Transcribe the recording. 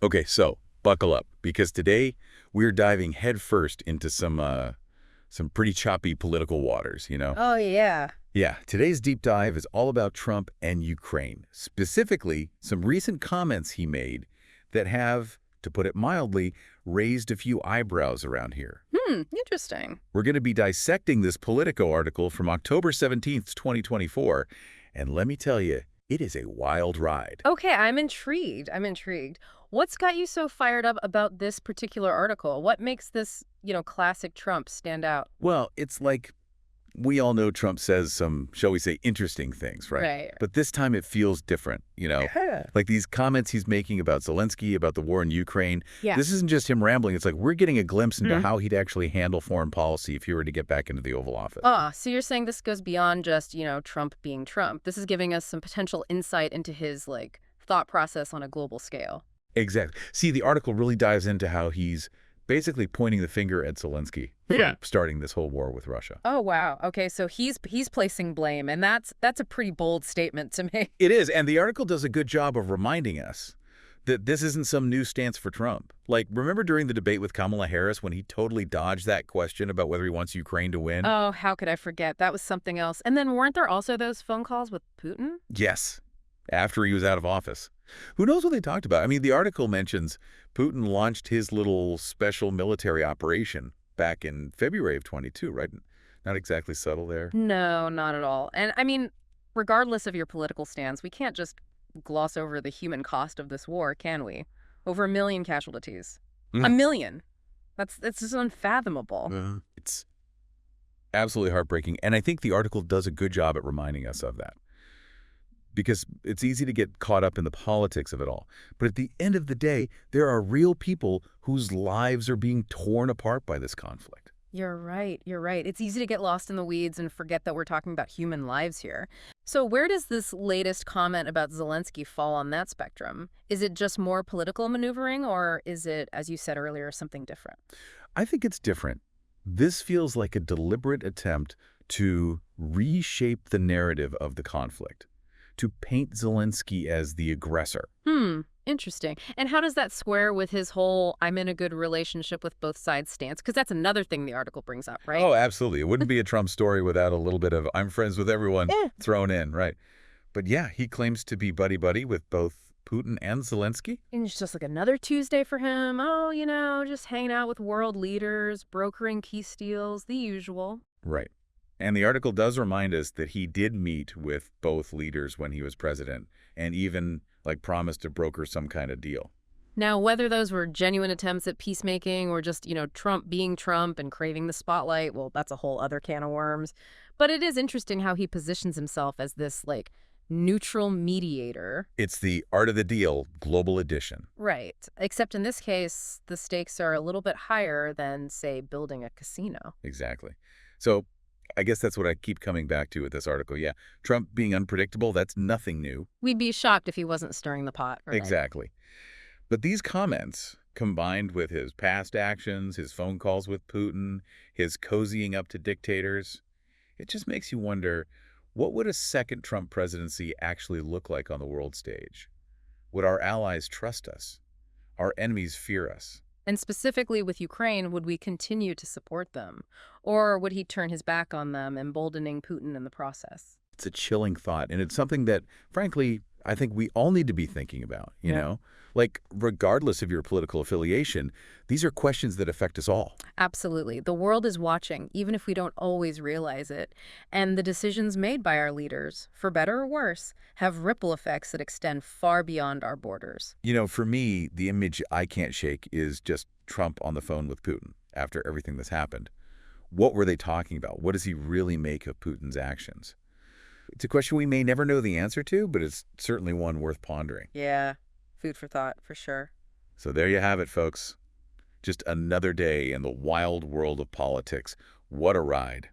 Okay, so buckle up, because today we're diving headfirst into some pretty choppy political waters. Oh, yeah. Yeah, today's deep dive is all about Trump and Ukraine, specifically some recent comments he made that have, to put it mildly, raised a few eyebrows around here. Interesting. We're going to be dissecting this Politico article from October 17th, 2024, and let me tell you, it is a wild ride. Okay, I'm intrigued. What's got you so fired up about this particular article? What makes this, classic Trump stand out? Well, it's like we all know Trump says some, shall we say, interesting things, right? Right. But this time it feels different. Like these comments he's making about Zelenskyy, about the war in Ukraine. Yeah. This isn't just him rambling. It's like we're getting a glimpse into how he'd actually handle foreign policy if he were to get back into the Oval Office. So you're saying this goes beyond just, Trump being Trump. This is giving us some potential insight into his, thought process on a global scale. Exactly. See, the article really dives into how he's basically pointing the finger at Zelenskyy Yeah. for starting this whole war with Russia. Oh, wow. Okay, so he's placing blame, and that's a pretty bold statement to make. It is, and the article does a good job of reminding us that this isn't some new stance for Trump. Like, remember during the debate with Kamala Harris when he totally dodged that question about whether he wants Ukraine to win? Oh, how could I forget? That was something else. And then weren't there also those phone calls with Putin? Yes, after he was out of office. Who knows what they talked about? I mean, the article mentions Putin launched his little special military operation back in February of 22, right? Not exactly subtle there. No, not at all. And I mean, regardless of your political stance, we can't just gloss over the human cost of this war, can we? Over 1 million casualties. Mm. 1 million. That's just unfathomable. It's absolutely heartbreaking, and I think the article does a good job at reminding us of that. Because it's easy to get caught up in the politics of it all. But at the end of the day, there are real people whose lives are being torn apart by this conflict. You're right. It's easy to get lost in the weeds and forget that we're talking about human lives here. So where does this latest comment about Zelenskyy fall on that spectrum? Is it just more political maneuvering, or is it, as you said earlier, something different? I think it's different. This feels like a deliberate attempt to reshape the narrative of the conflict, to paint Zelenskyy as the aggressor. Interesting. And how does that square with his whole "I'm in a good relationship with both sides" stance? Because that's another thing the article brings up, right? Oh, absolutely. It wouldn't be a Trump story without a little bit of "I'm friends with everyone" thrown in, right? But yeah, he claims to be buddy-buddy with both Putin and Zelenskyy. And it's just like another Tuesday for him. Oh, just hanging out with world leaders, brokering peace deals, the usual. Right. And the article does remind us that he did meet with both leaders when he was president and even promised to broker some kind of deal. Now, whether those were genuine attempts at peacemaking or just, Trump being Trump and craving the spotlight, well, that's a whole other can of worms. But it is interesting how he positions himself as this, neutral mediator. It's the art of the deal, global edition. Right. Except in this case, the stakes are a little bit higher than, say, building a casino. Exactly. So I guess that's what I keep coming back to with this article. Yeah, Trump being unpredictable, that's nothing new. We'd be shocked if he wasn't stirring the pot. Right? Exactly. But these comments, combined with his past actions, his phone calls with Putin, his cozying up to dictators, it just makes you wonder, what would a second Trump presidency actually look like on the world stage? Would our allies trust us? Our enemies fear us? And specifically with Ukraine, would we continue to support them? Or would he turn his back on them, emboldening Putin in the process? It's a chilling thought, and it's something that, frankly, I think we all need to be thinking about, you know? Regardless of your political affiliation, these are questions that affect us all. Absolutely. The world is watching, even if we don't always realize it. And the decisions made by our leaders, for better or worse, have ripple effects that extend far beyond our borders. For me, the image I can't shake is just Trump on the phone with Putin after everything that's happened. What were they talking about? What does he really make of Putin's actions? It's a question we may never know the answer to, but it's certainly one worth pondering. Yeah, food for thought, for sure. So there you have it, folks. Just another day in the wild world of politics. What a ride.